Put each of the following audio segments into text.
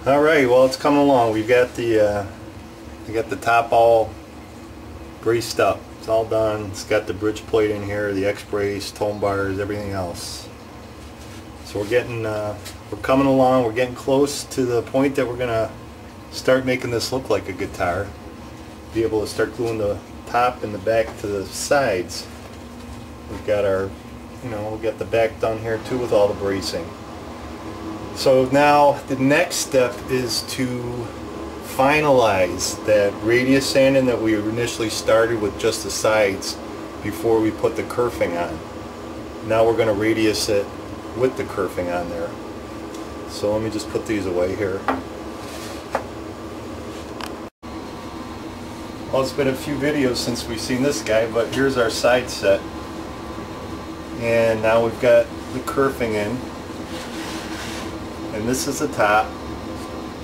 All right, well, it's coming along. We got the top all braced up. It's all done. It's got the bridge plate in here, the X-brace, tone bars, everything else. So we're coming along. We're getting close to the point that we're gonna start making this look like a guitar. Be able to start gluing the top and the back to the sides. We've got our, we'll get the back done here too with all the bracing. So now the next step is to finalize that radius sanding that we initially started with just the sides before we put the kerfing on. Now we're going to radius it with the kerfing on there. So let me just put these away here. Well, it's been a few videos since we've seen this guy, but here's our side set. And now we've got the kerfing in. And this is the top.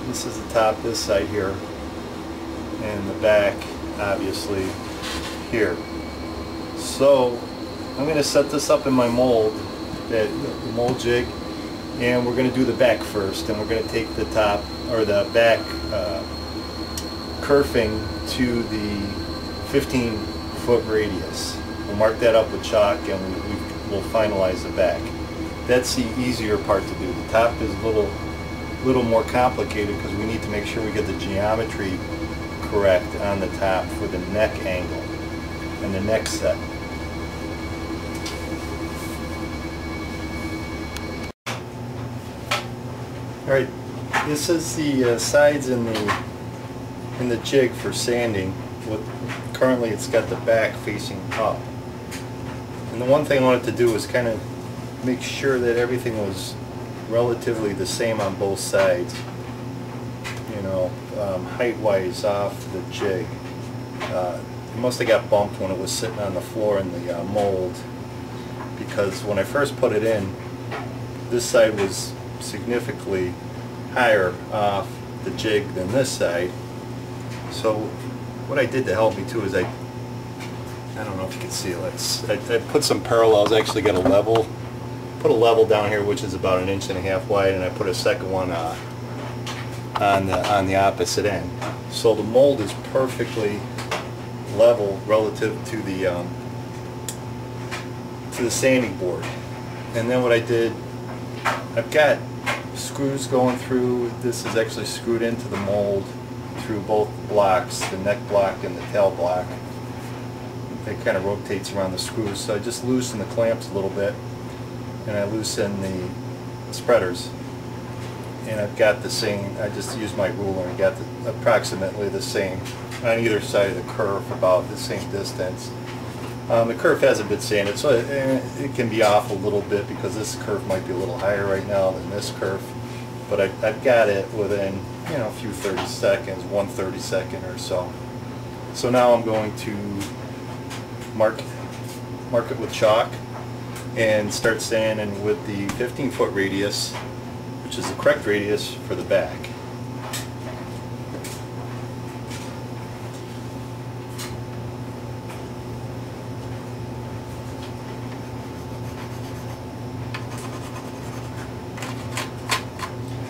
This is the top, this side here. And the back, obviously, here. So I'm going to set this up in my mold, the mold jig, and we're going to do the back first. And we're going to take the top, or the back kerfing to the 15-foot radius. We'll mark that up with chalk and we'll finalize the back. That's the easier part to do. The top is a little more complicated because we need to make sure we get the geometry correct on the top for the neck angle and the neck set. Alright, this is the sides in the jig for sanding. Currently it's got the back facing up. And the one thing I wanted to do was kind of make sure that everything was relatively the same on both sides, height-wise off the jig. It must have got bumped when it was sitting on the floor in the mold, because when I first put it in, this side was significantly higher off the jig than this side. So what I did to help me too is I don't know if you can see it. I put some parallels. I actually got put a level down here which is about 1.5 inches wide, and I put a second one on the opposite end. So the mold is perfectly level relative to the sanding board. And then what I did, I've got screws going through. This is actually screwed into the mold through both blocks, the neck block and the tail block. It kind of rotates around the screws. So I just loosen the clamps a little bit, and I loosen the spreaders, and I've got the same. I just used my ruler and got approximately the same on either side of the kerf, about the same distance. The kerf hasn't been sanded, so it can be off a little bit because this kerf might be a little higher right now than this kerf, but I've got it within a few 30 seconds, 1/32 or so. So now I'm going to mark it with chalk and start sanding with the 15-foot radius, which is the correct radius for the back.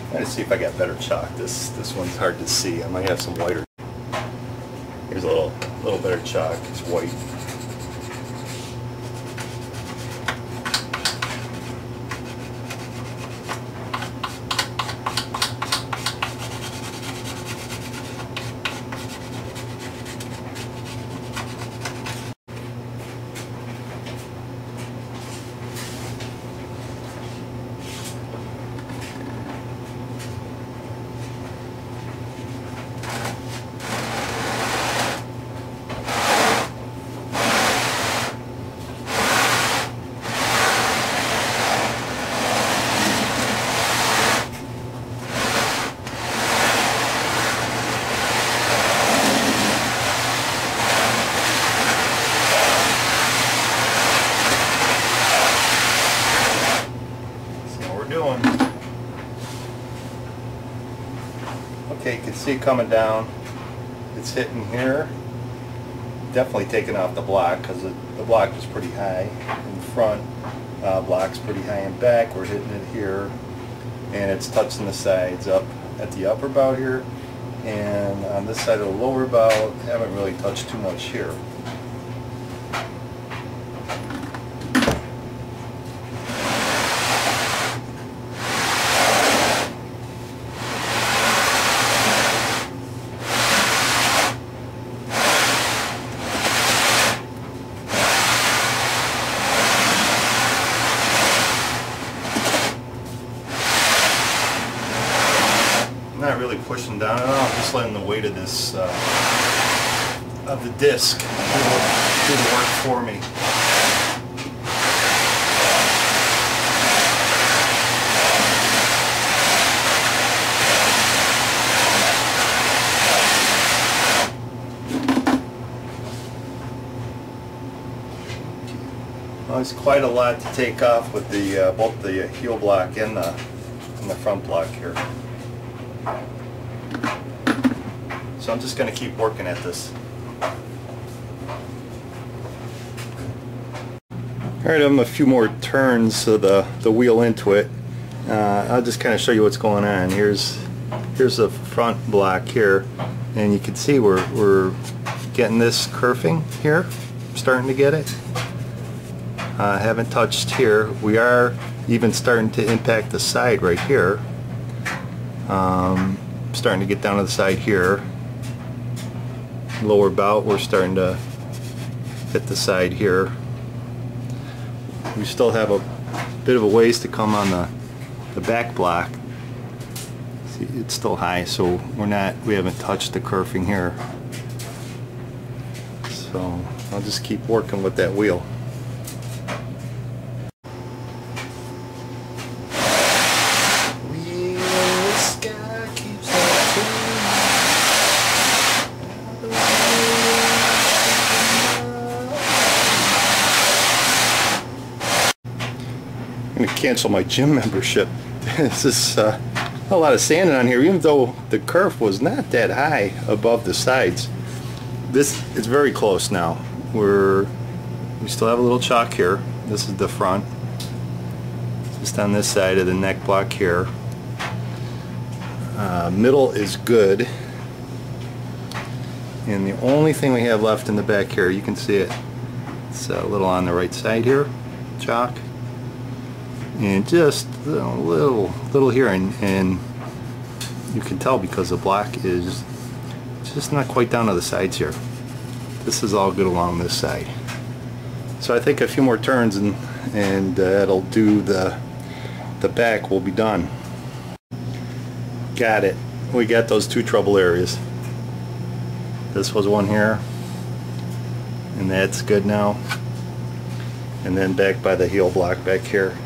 I'm going to see if I got better chalk. This one's hard to see. I might have some whiter. Here's a little better chalk. It's white. Okay, you can see it coming down. It's hitting here. Definitely taking off the block because the block is pretty high in the front. Block's pretty high in back. We're hitting it here, and it's touching the sides up at the upper bout here, and on this side of the lower bout, haven't really touched too much here. Not really pushing down at all, just letting the weight of this of the disc do the work for me. Well, it's quite a lot to take off with the both the heel block and the front block here. So I'm just going to keep working at this. Alright, I'm a few more turns of the wheel into it. I'll just kind of show you what's going on. Here's the front block here, and you can see we're getting this kerfing here. Starting to get it. Haven't touched here. We are even starting to impact the side right here. Starting to get down to the side here. Lower bout, we're starting to hit the side here. We still have a bit of a ways to come on the back block. See, it's still high, so we haven't touched the kerfing here. So I'll just keep working with that wheel. I'm going to cancel my gym membership. This is a lot of sanding on here, even though the kerf was not that high above the sides. This is very close now. We still have a little chalk here. This is the front. Just on this side of the neck block here. Middle is good. And the only thing we have left in the back here, you can see it. It's a little on the right side here, chalk. And just a little here, and you can tell because the block is just not quite down to the sides here. This is all good along this side. So I think a few more turns and that'll do the back. Will be done. Got it. We got those two trouble areas. This was one here, and that's good now. And then back by the heel block back here.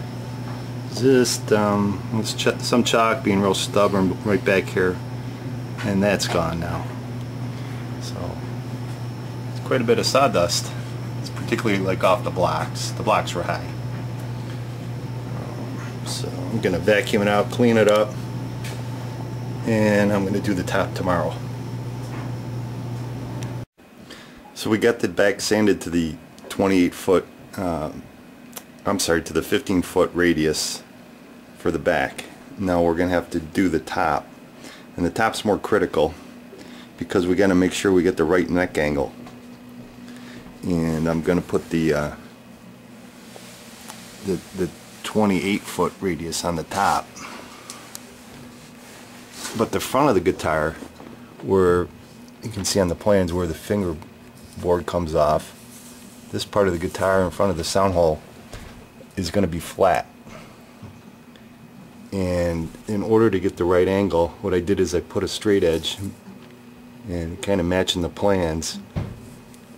Just some chalk being real stubborn right back here, and that's gone now. So it's quite a bit of sawdust. It's particularly like off the blocks. The blocks were high. So I'm gonna vacuum it out, clean it up, and I'm gonna do the top tomorrow. So we got the back sanded to the 28-foot. I'm sorry, to the 15-foot radius for the back. Now we're going to have to do the top, and the top's more critical because we got to make sure we get the right neck angle. And I'm going to put the 28-foot radius on the top, but the front of the guitar, where you can see on the plans where the fingerboard comes off, this part of the guitar in front of the sound hole is going to be flat. And in order to get the right angle, what I did is I put a straight edge and kind of matching the plans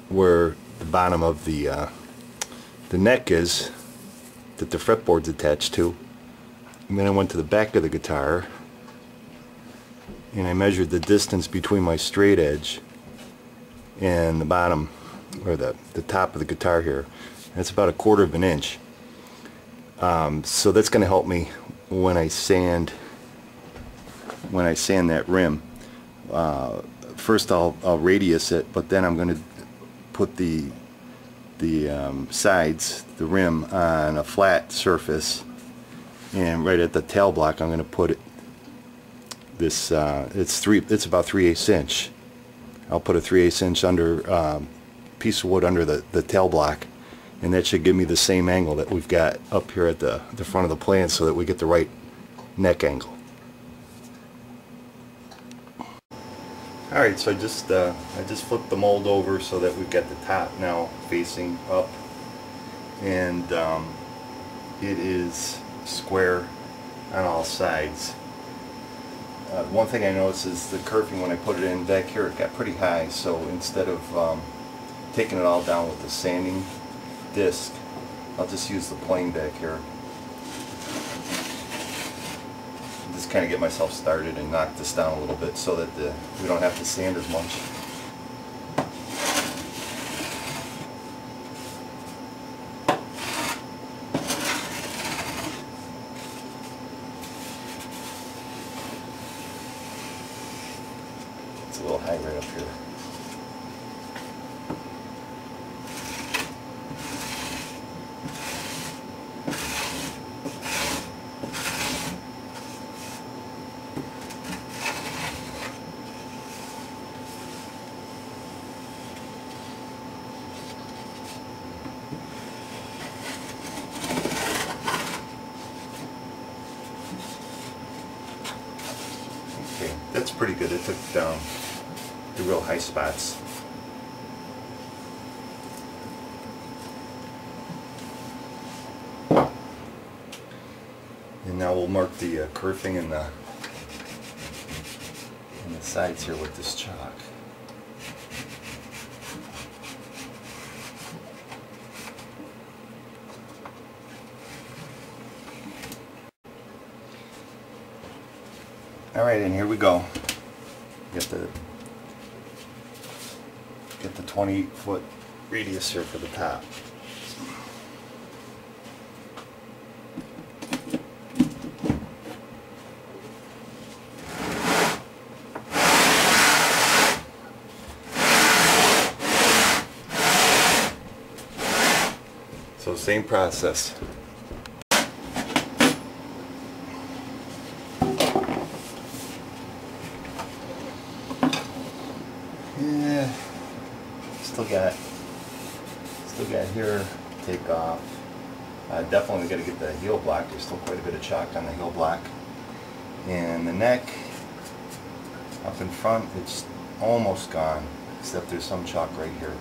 where the bottom of the neck is that the fretboard's attached to. And then I went to the back of the guitar and I measured the distance between my straight edge and the bottom, or the top of the guitar here. That's about 1/4 of an inch. So that's going to help me when I sand that rim. First I'll radius it, but then I'm going to put the sides, the rim, on a flat surface, and right at the tail block I'm going to put this it's about 3/8 inch. I'll put a 3/8 inch under piece of wood under the tail block, and that should give me the same angle that we've got up here at the front of the plane, so that we get the right neck angle. Alright, so I just flipped the mold over so that we've got the top now facing up, and it is square on all sides. One thing I noticed is the kerfing when I put it in back here, it got pretty high, so instead of taking it all down with the sanding disc, I'll just use the plane back here. Just kind of get myself started and knock this down a little bit so that we don't have to sand as much. It's a little high right up here. Okay, that's pretty good. It took down the real high spots. And now we'll mark the kerfing in the sides here with this chalk. Alright, and here we go. Get the 20-foot radius here for the top. So same process. Yeah, still got here to take off. Definitely got to get the heel block. There's still quite a bit of chalk on the heel block. And the neck up in front, it's almost gone, except there's some chalk right here.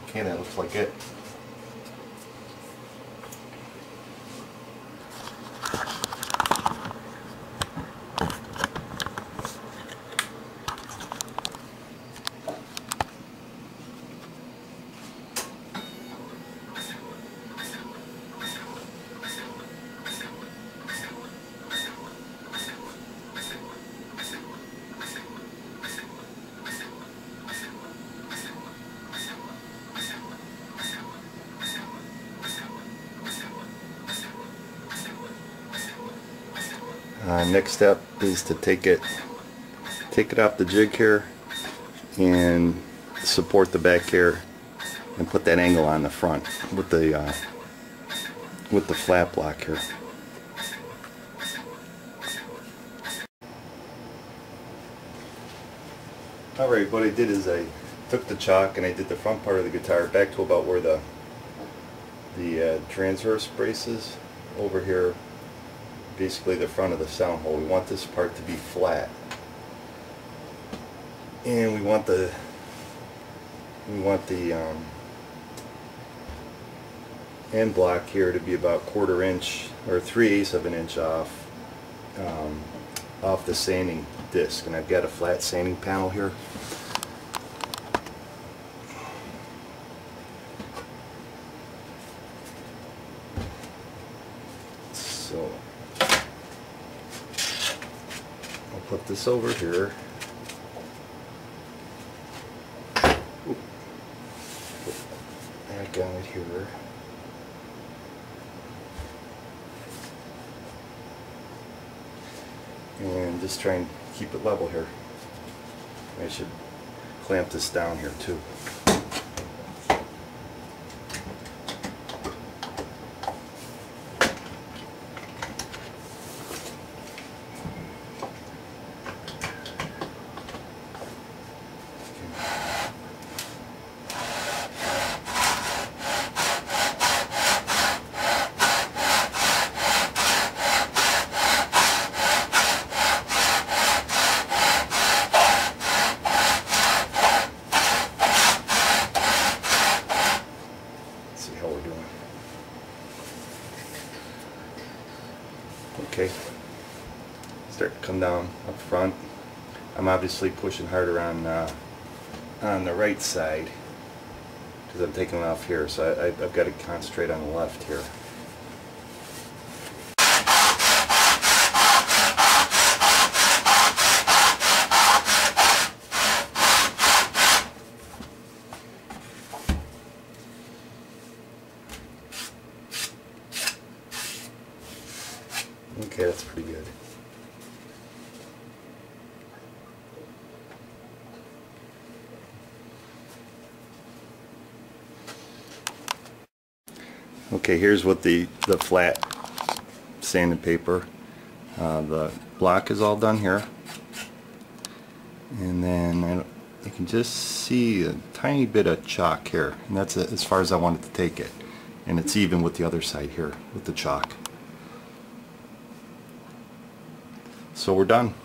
Okay, that looks like it. Next step is to take it off the jig here and support the back here and put that angle on the front with the flat block here. Alright, what I did is I took the chalk and I did the front part of the guitar back to about where the transverse brace is over here. Basically the front of the sound hole. We want this part to be flat, and we want the end block here to be about 1/4 inch or 3/8 of an inch off the sanding disc. And I've got a flat sanding panel here. So put this over here. Ooh. Put that guy here. and just try and keep it level here. I should clamp this down here too. How we're doing. Okay, start to come down up front. I'm obviously pushing harder on the right side because I'm taking it off here, so I've got to concentrate on the left here. Okay, that's pretty good. Okay, here's what the flat sanded paper. The block is all done here, and then you can just see a tiny bit of chalk here, and that's as far as I wanted to take it. And it's even with the other side here with the chalk. So we're done.